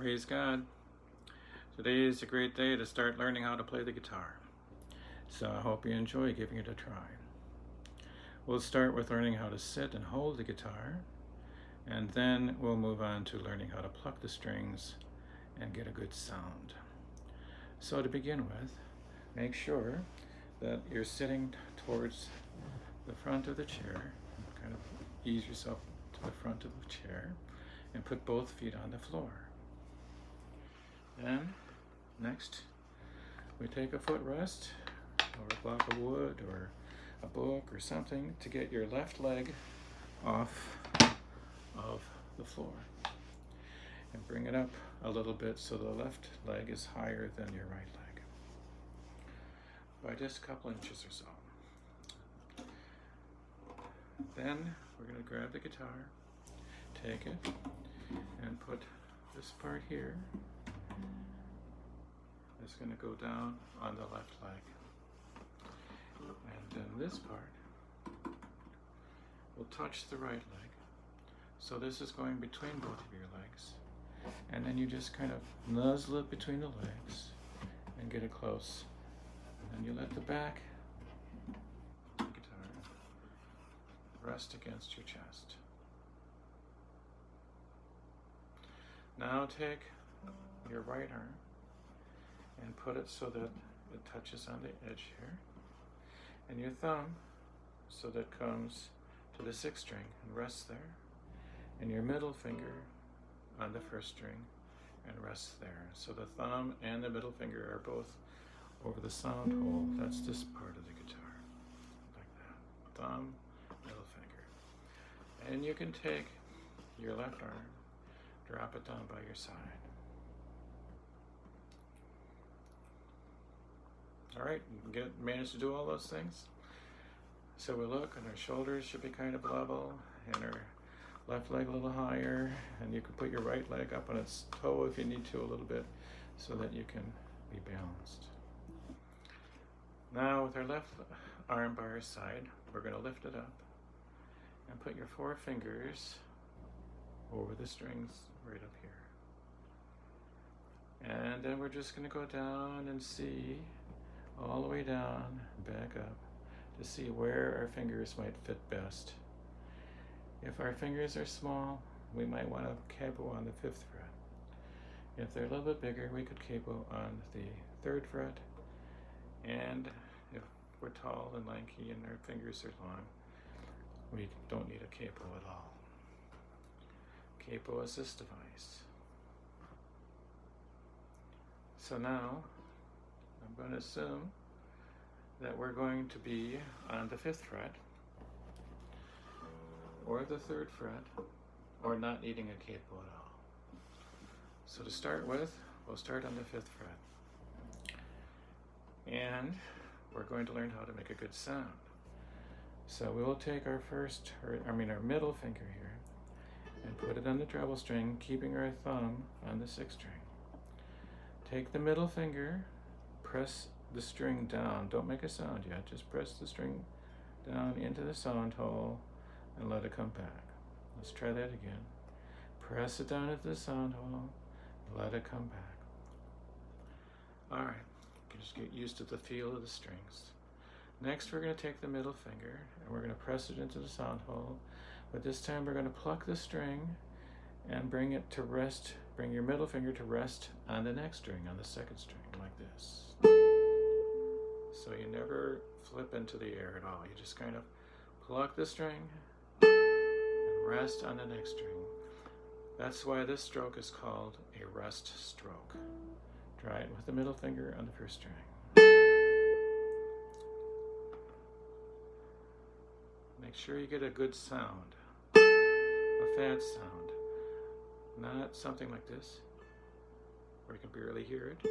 Praise God. Today is a great day to start learning how to play the guitar. So I hope you enjoy giving it a try. We'll start with learning how to sit and hold the guitar, and then we'll move on to learning how to pluck the strings and get a good sound. So to begin with, make sure that you're sitting towards the front of the chair. Kind of ease yourself to the front of the chair and put both feet on the floor. Then, next, we take a footrest or a block of wood or a book or something to get your left leg off of the floor. And bring it up a little bit so the left leg is higher than your right leg, by just a couple inches or so. Then we're going to grab the guitar, take it, and put this part here. It's going to go down on the left leg. And then this part will touch the right leg. So this is going between both of your legs. And then you just kind of nuzzle it between the legs and get it close. And then you let the back of the guitar rest against your chest. Now take your right arm and put it so that it touches on the edge here, and your thumb so that comes to the sixth string and rests there, and your middle finger on the first string and rests there. So the thumb and the middle finger are both over the sound hole. That's this part of the guitar, like that. Thumb, middle finger. And you can take your left arm, drop it down by your side. All right, managed to do all those things. So we look, and our shoulders should be kind of level, and our left leg a little higher, and you can put your right leg up on its toe if you need to a little bit, so that you can be balanced. Now with our left arm by our side, we're going to lift it up and put your four fingers over the strings right up here. And then we're just going to go down and see all the way down, back up, to see where our fingers might fit best. If our fingers are small, we might want to capo on the 5th fret. If they're a little bit bigger, we could capo on the 3rd fret. And if we're tall and lanky and our fingers are long, we don't need a capo at all. Capo assist device. So now, I'm going to assume that we're going to be on the 5th fret, or the 3rd fret, or not needing a capo at all. So to start with, we'll start on the 5th fret. And we're going to learn how to make a good sound. So we will take our middle finger here, and put it on the treble string, keeping our thumb on the 6th string. Take the middle finger, press the string down. Don't make a sound yet. Just press the string down into the sound hole and let it come back. Let's try that again. Press it down into the sound hole, let it come back. All right, just get used to the feel of the strings. Next, we're going to take the middle finger and we're going to press it into the sound hole, but this time we're going to pluck the string and bring it to rest. Bring your middle finger to rest on the next string, on the 2nd string, like this. So you never flip into the air at all. You just kind of pluck the string and rest on the next string. That's why this stroke is called a rest stroke. Try it with the middle finger on the 1st string. Make sure you get a good sound, a fat sound, not something like this, where you can barely hear it,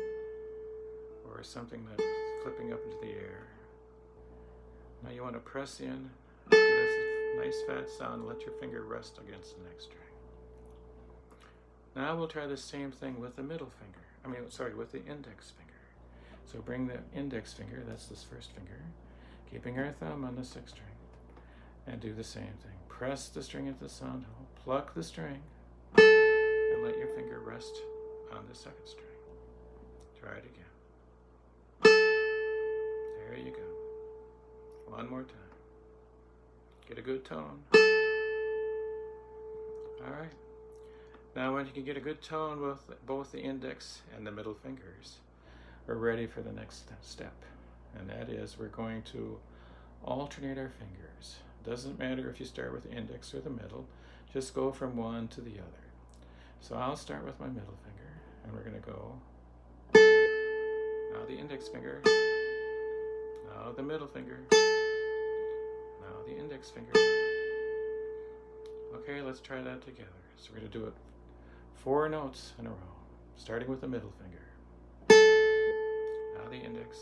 or something that's flipping up into the air. Now you want to press in, get a nice fat sound, and let your finger rest against the next string. Now we'll try the same thing with the middle finger, with the index finger. So bring the index finger, that's this 1st finger, keeping our thumb on the 6th string, and do the same thing. Press the string into the sound hole, pluck the string, and let your finger rest on the second string. Try it again. There you go. One more time. Get a good tone. All right. Now when you can get a good tone with both the index and the middle fingers, we're ready for the next step. And that is we're going to alternate our fingers. Doesn't matter if you start with the index or the middle, just go from one to the other. So I'll start with my middle finger, and we're going to go, now the index finger, now the middle finger, now the index finger. Okay, let's try that together. So we're going to do it 4 notes in a row, starting with the middle finger. Now the index.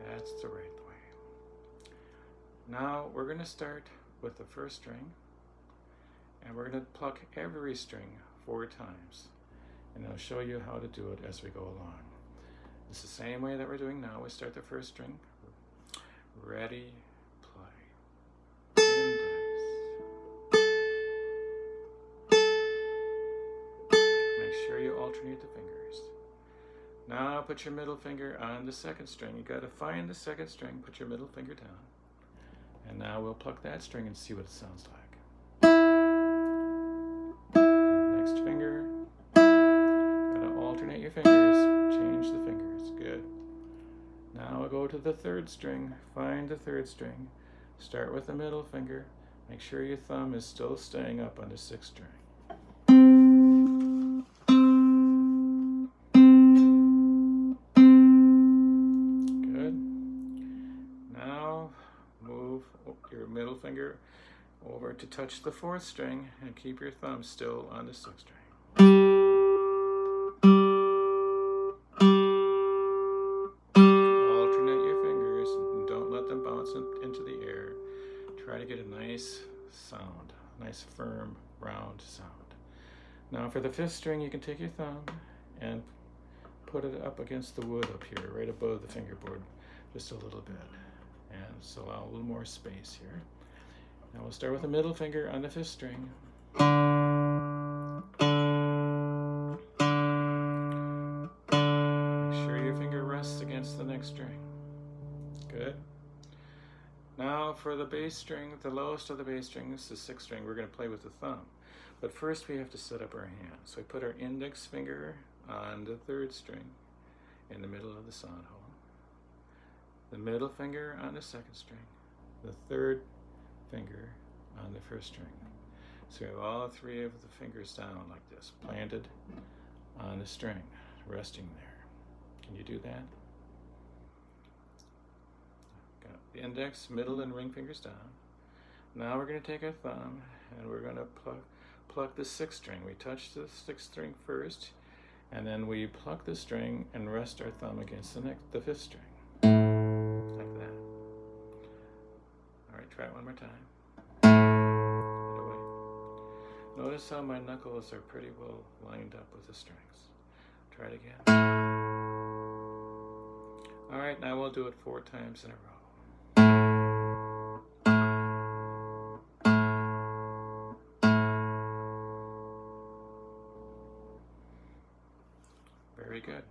That's the right way. Now we're going to start with the first string, and we're going to pluck every string 4 times. And I'll show you how to do it as we go along. It's the same way that we're doing now. We start the first string. Ready, play. Index. Make sure you alternate the fingers. Now put your middle finger on the second string. You got to find the second string, put your middle finger down. And now we'll pluck that string and see what it sounds like. Next finger. Gotta alternate your fingers. Change the fingers. Good. Now we'll go to the third string. Find the third string. Start with the middle finger. Make sure your thumb is still staying up on the 6th string. Your middle finger over to touch the 4th string and keep your thumb still on the 6th string. Alternate your fingers and don't let them bounce into the air. Try to get a nice sound, nice firm round sound. Now for the 5th string, you can take your thumb and put it up against the wood up here, right above the fingerboard, just a little bit. And so allow a little more space here. Now we'll start with the middle finger on the 5th string. Make sure your finger rests against the next string. Good. Now for the bass string, the lowest of the bass strings, the 6th string, we're going to play with the thumb. But first we have to set up our hands. So we put our index finger on the 3rd string in the middle of the sound hole. The middle finger on the 2nd string, the 3rd finger on the 1st string. So we have all 3 of the fingers down like this, planted on the string, resting there. Can you do that? Got the index, middle, and ring fingers down. Now we're going to take our thumb and we're going to pluck the 6th string. We touch the 6th string first, and then we pluck the string and rest our thumb against the 5th string. Like that. All right, try it one more time. Get away. Notice how my knuckles are pretty well lined up with the strings. Try it again. All right, now we'll do it 4 times in a row. Very good.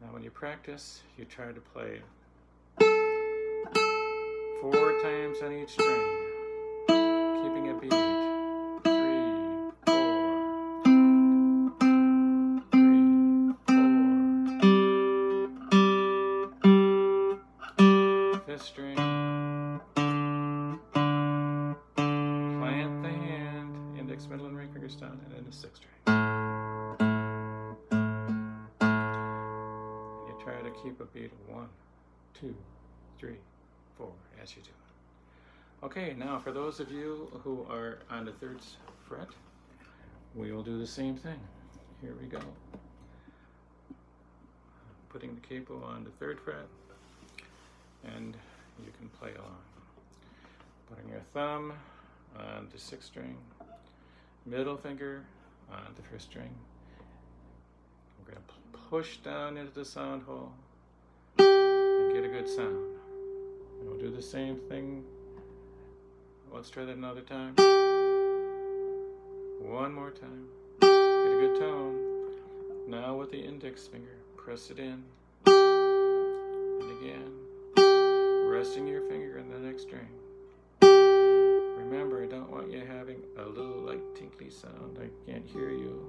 Now when you practice, you try to play 4 times on each string, keeping a beat. 3, 4. 5th string. Plant the hand, index, middle, and ring fingers down, and then the 6th string. Try to keep a beat of 1, 2, 3, 4 as you do it. Okay, now for those of you who are on the 3rd fret, we will do the same thing. Here we go. Putting the capo on the 3rd fret, and you can play along. Putting your thumb on the 6th string, middle finger on the 1st string. We're going to push down into the sound hole and get a good sound. And we'll do the same thing. Let's try that another time. One more time. Get a good tone. Now with the index finger, press it in. And again, resting your finger in the next string. Remember, I don't want you having a little like tinkly sound. I can't hear you.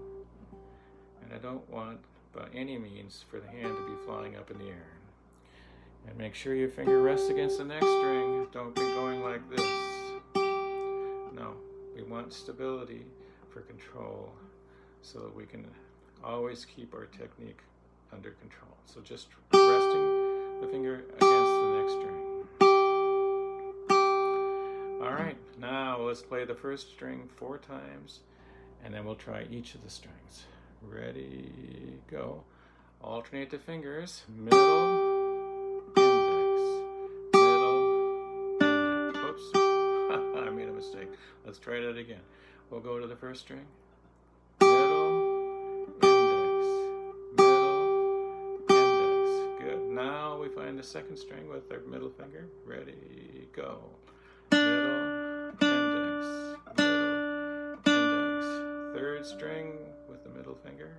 And I don't want, by any means, for the hand to be flying up in the air. And make sure your finger rests against the next string. Don't be going like this. No, we want stability for control so that we can always keep our technique under control. So just resting the finger against the next string. All right, now let's play the first string 4 times, and then we'll try each of the strings. Ready, go. Alternate the fingers, middle, index, middle, index. Whoops, I made a mistake. Let's try that again. We'll go to the first string, middle, index, middle, index. Good. Now we find the second string with our middle finger. Ready, go. Middle, index, middle, index. Third string with the middle finger.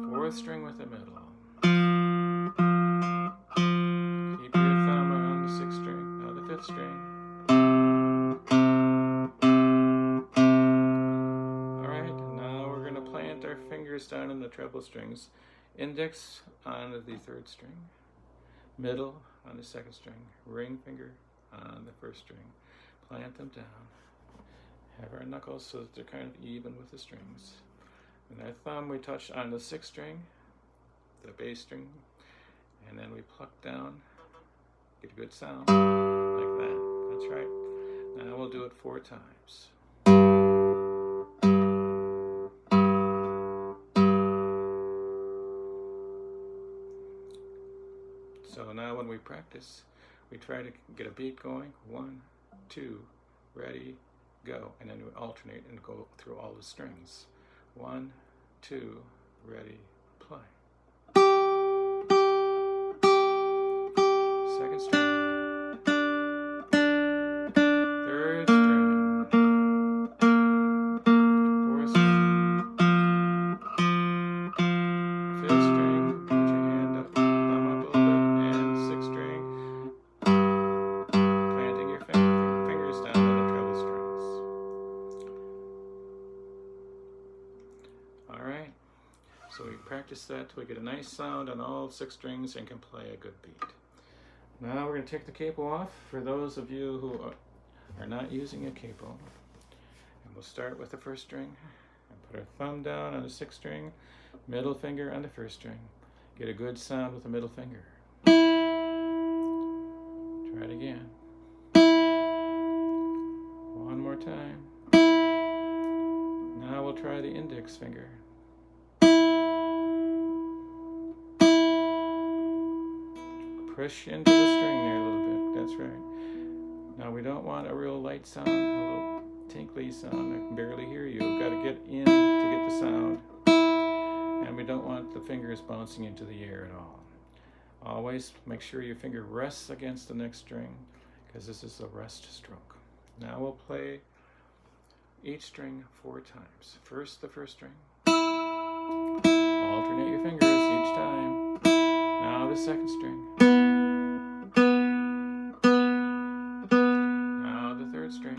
Fourth string with the middle. Keep your thumb on the 6th string. Now the 5th string. Alright, now we're going to plant our fingers down in the treble strings. Index on the 3rd string. Middle on the 2nd string. Ring finger on the 1st string. Plant them down. Have our knuckles so that they're kind of even with the strings. And our thumb we touch on the 6th string, the bass string, and then we pluck down, get a good sound, like that. That's right. Now we'll do it 4 times. So now when we practice, we try to get a beat going. 1, 2, ready, go. And then we alternate and go through all the strings. 1, 2, ready, play. 2nd string. 3rd string. 4th string. 5th string. Put your hand up, thumb up a little bit, and 6th string. Planting your fingers down on the treble strings. Alright, so we practice that till we get a nice sound on all 6 strings and can play a good beat. Now we're going to take the capo off for those of you who are not using a capo. And we'll start with the 1st string and put our thumb down on the 6th string, middle finger on the 1st string. Get a good sound with the middle finger. Try it again. One more time. Now we'll try the index finger. Push into the string there a little bit. That's right. Now we don't want a real light sound, a little tinkly sound. I can barely hear you. We've got to get in to get the sound. And we don't want the fingers bouncing into the air at all. Always make sure your finger rests against the next string, because this is a rest stroke. Now we'll play each string 4 times. First, the 1st string. Alternate your fingers each time. Now the 2nd string. Now the 3rd string.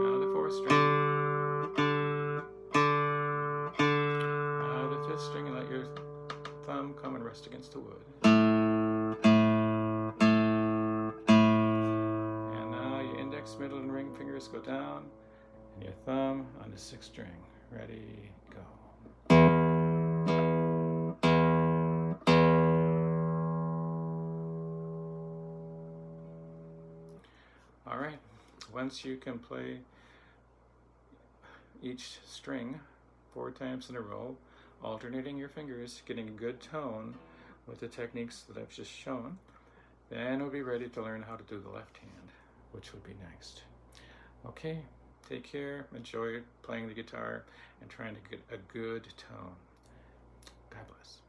Now the 4th string. Now the 5th string, and let your thumb come and rest against the wood. And now your index, middle, and ring fingers go down, and your thumb on the 6th string. Ready, go. All right, once you can play each string 4 times in a row, alternating your fingers, getting a good tone with the techniques that I've just shown, then we'll be ready to learn how to do the left hand, which would be next. Okay, take care, enjoy playing the guitar, and trying to get a good tone. God bless.